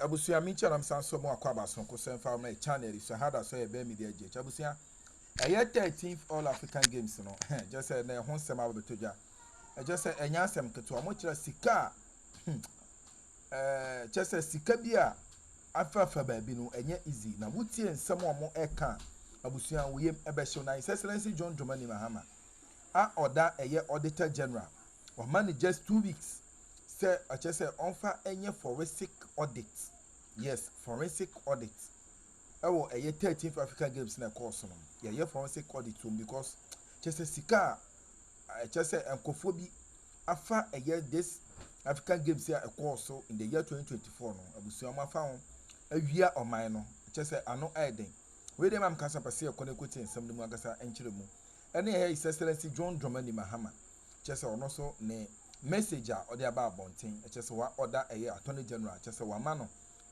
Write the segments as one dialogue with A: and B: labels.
A: abusia mincha nam sanso mo akwaba sonko senfa na channel so hada so e be media je abusia 13th All African Games no just say na ho nsem abetoja just say enya nsem keto mo kira sika just say sika bia afafa ba bi no enye easy na wutie nsem omo eka abusia woyem ebehye na His Excellency John Dramani Mahama order eye Auditor General or man just 2 weeks say I just say onfa enye forensic audit. Yes, forensic audit. Ewo eye 13th African Games na course no. Yeah, forensic audit because just say sika I just say enkofo bi afa eye this African Games here a course in the year 2024 no. Abusu am afa ho awia oman no. Just say ano eden. We dem am kasa pase e konekoti ensem dem agasa enchire mu. Ene His Excellency John Dramani Mahama. Just say ono so ne messenger or the about bonting, just what order a year Attorney General, just a one man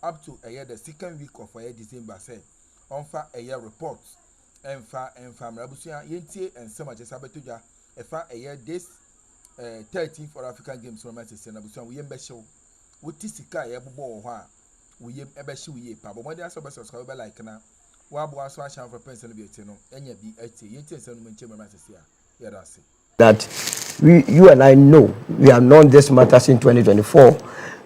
A: up to a year the second week of a year December say on fa a year report and Rabusia Yenti and some just Abatuja a fa a year this 13th for African Games from Manchester and Abusia we embeshow with Tissika Yabu we ebeshu we pa but when they are so best like now Wabu so for Pennsylvania no any be Yenti and some Manchester yeah that's it.
B: That you and I know, we have known this matter since 2024,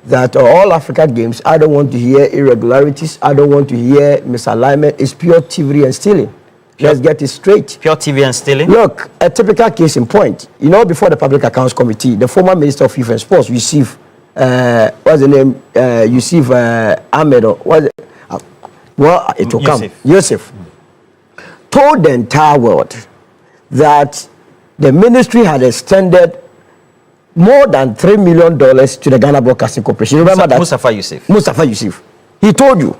B: that all Africa Games, I don't want to hear irregularities, I don't want to hear misalignment, it's pure thievery and stealing. Let's get it straight.
C: Pure thievery and stealing?
B: Look, a typical case in point. You know, before the Public Accounts Committee, the former Minister of Youth and Sports, Yusuf, what's the name? Yusuf Ahmed, what's it? Well, it will come. Yusuf. Told the entire world that the ministry had extended more than $3 million to the Ghana Broadcasting Corporation. You remember that?
C: Mustapha Yusuf.
B: Mustapha Yusuf. He told you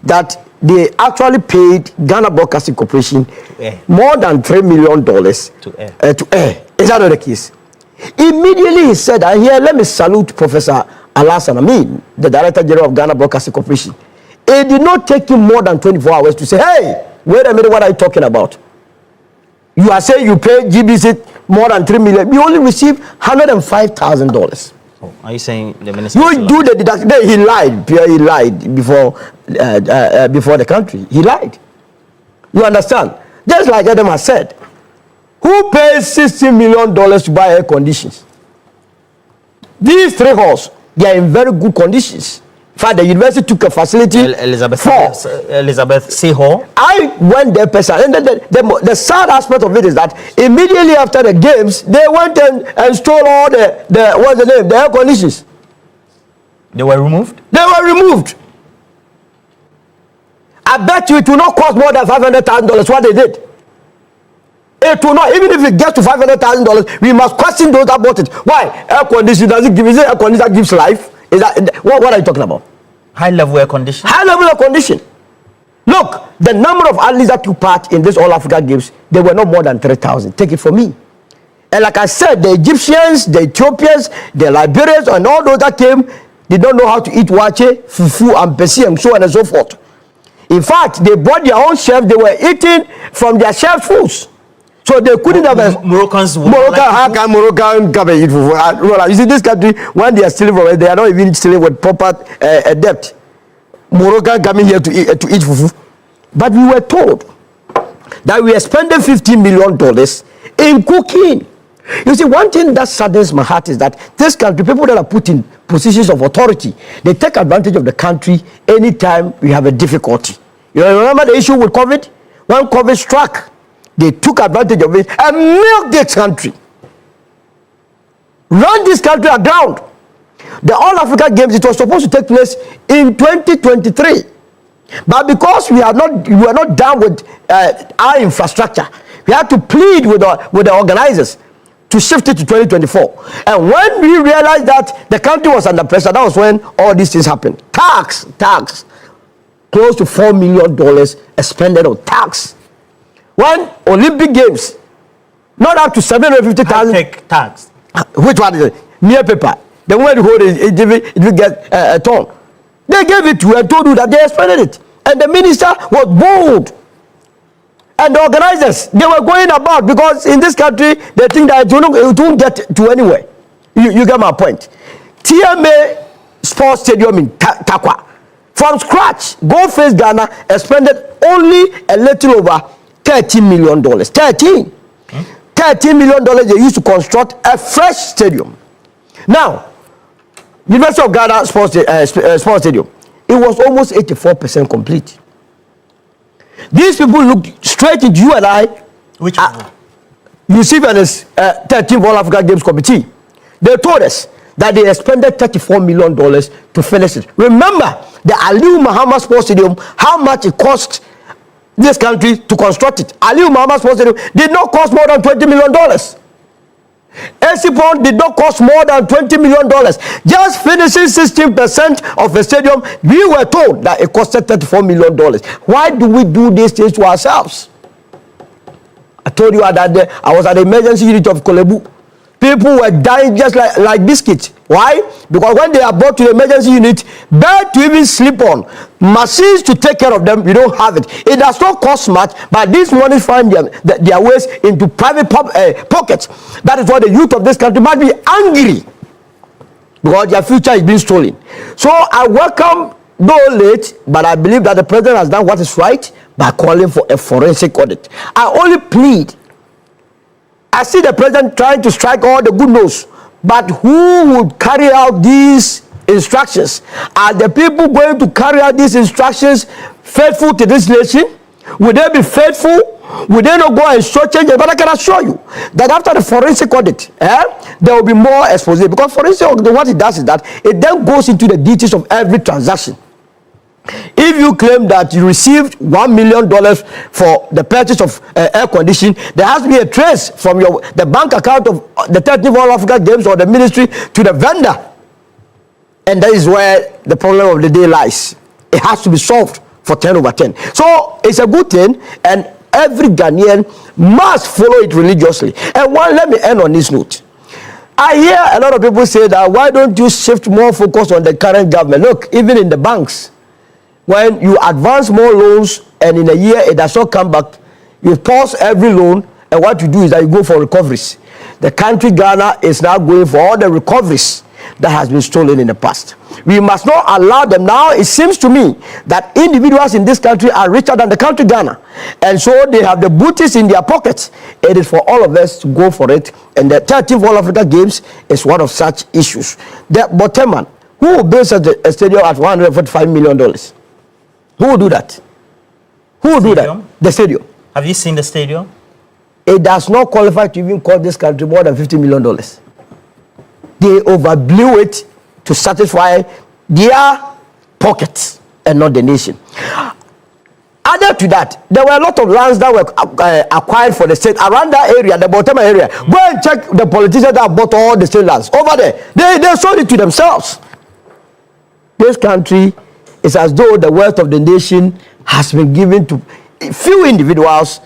B: that they actually paid Ghana Broadcasting Corporation more than $3 million to air. Is that not the case? Immediately he said, and here let me salute Professor Alasan Amin, the Director General of Ghana Broadcasting Corporation. It did not take him more than 24 hours to say, hey, wait a minute, what are you talking about? You are saying you pay GBC more than $3 million. You only receive $105,000.
C: Oh, are you saying the minister?
B: You do the deduction. He lied. He lied before the country. He lied. You understand? Just like Adam has said, who pays $60 million to buy air conditions? These three halls, they are in very good conditions. In fact, the university took a facility
C: Elizabeth C. Hall.
B: I went there personally. And the sad aspect of it is that immediately after the games, they went and stole all what's the name? The air conditions.
C: They were removed?
B: They were removed. I bet you it will not cost more than $500,000 what they did. It will not, even if it gets to $500,000, we must question those that bought it. Why? Air conditioning doesn't give, is it air conditioner that gives life? Is that what are you talking about?
C: High level air condition.
B: High level air condition. Look, the number of athletes that took part in this All Africa Games, they were not more than 3,000. Take it from me. And like I said, the Egyptians, the Ethiopians, the Liberians, and all those that came did not know how to eat wache, fufu, and pesi, and so on and so forth. In fact, they brought their own chef. They were eating from their chef's foods. So they couldn't have
C: Moroccans.
B: How can Moroccan come and eat fufu? You see, this country, when they are stealing from it, they are not even stealing with proper debt. Moroccan coming here to eat fufu. But we were told that we are spending $15 million in cooking. You see, one thing that saddens my heart is that this country, people that are put in positions of authority, they take advantage of the country anytime we have a difficulty. You know, remember the issue with COVID? When COVID struck, they took advantage of it and milked this country. Run this country aground. The All Africa Games, it was supposed to take place in 2023. But because we were not done with our infrastructure, we had to plead with the organizers to shift it to 2024. And when we realized that the country was under pressure, that was when all these things happened. Tax. Close to $4 million expended on tax. When Olympic Games, not up to 750,000
C: tax.
B: Which one is it? Mere paper. The one who hold it will get a ton. They gave it to you and told you that they expended it. And the minister was bold. And the organizers, they were going about because in this country, they think that it won't get to anywhere. You get my point. TMA Sports Stadium in Takwa. From scratch, Goldface Ghana expended only a little over $13 million. $13 million they used to construct a fresh stadium. Now, University of Ghana Sports Stadium, it was almost 84% complete. These people looked straight into you and I.
C: Which one?
B: Yusuf and his 13th All Africa Games Committee. They told us that they expended $34 million to finish it. Remember, the Atigya Mahama Sports Stadium, how much it cost this country to construct it. Atigya Mahama Sports Stadium did not cost more than $20 million. Esipon did not cost more than $20 million. Just finishing 16% of the stadium, we were told that it costed $34 million. Why do we do these things to ourselves? I told you that day, I was at the emergency unit of Kolebu. People were dying just like biscuits. Why? Because when they are brought to the emergency unit, bed to even sleep on, machines to take care of them, we don't have it. It does not cost much, but these money find their ways into private pockets. That is why the youth of this country must be angry, because their future is being stolen. So I welcome, though late, but I believe that the president has done what is right by calling for a forensic audit. I only plead. I see the president trying to strike all the good news, but who would carry out these instructions? Are the people going to carry out these instructions faithful to this nation? Will they be faithful? Will they not go and show change? But I can assure you that after the forensic audit, there will be more exposure, because forensic audit, what it does is that it then goes into the details of every transaction. If you claim that you received $1 million for the purchase of air conditioning, there has to be a trace from the bank account of the 13th All Africa Games or the ministry to the vendor. And that is where the problem of the day lies. It has to be solved for 10 over 10. So it's a good thing, and every Ghanaian must follow it religiously. And let me end on this note. I hear a lot of people say that, why don't you shift more focus on the current government? Look, even in the banks, when you advance more loans and in a year it does not come back, you pause every loan, and what you do is that you go for recoveries. The country Ghana is now going for all the recoveries that has been stolen in the past. We must not allow them. Now it seems to me that individuals in this country are richer than the country Ghana, and so they have the booties in their pockets. It is for all of us to go for it, and the 13th All Africa Games is one of such issues. But Teman, who will build such a stadium at $145 million? Who will do that? Who will do that? The stadium.
C: Have you seen the stadium?
B: It does not qualify to even cost this country more than $50 million. They overblew it to satisfy their pockets and not the nation. Added to that, there were a lot of lands that were acquired for the state around that area, the Botema area. Go and check the politicians that bought all the state lands over there. They sold it to themselves. This country, it's as though the wealth of the nation has been given to few individuals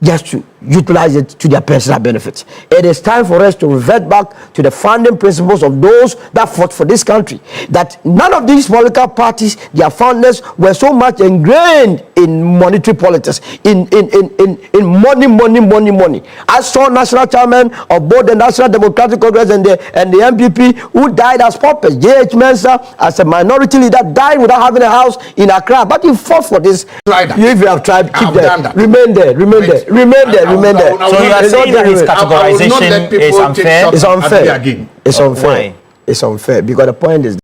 B: just to utilize it to their personal benefit. It is time for us to revert back to the founding principles of those that fought for this country. That none of these political parties, their founders, were so much ingrained in monetary politics, in money. I saw national chairman of both the National Democratic Congress and the MPP who died as paupers. J.H. Mensah, as a minority leader, died without having a house in Accra. But he fought for this. If you have tried, keep there. Remain there.
C: So you are saying that his categorization is unfair?
B: It's unfair. It's unfair. It's unfair because the point is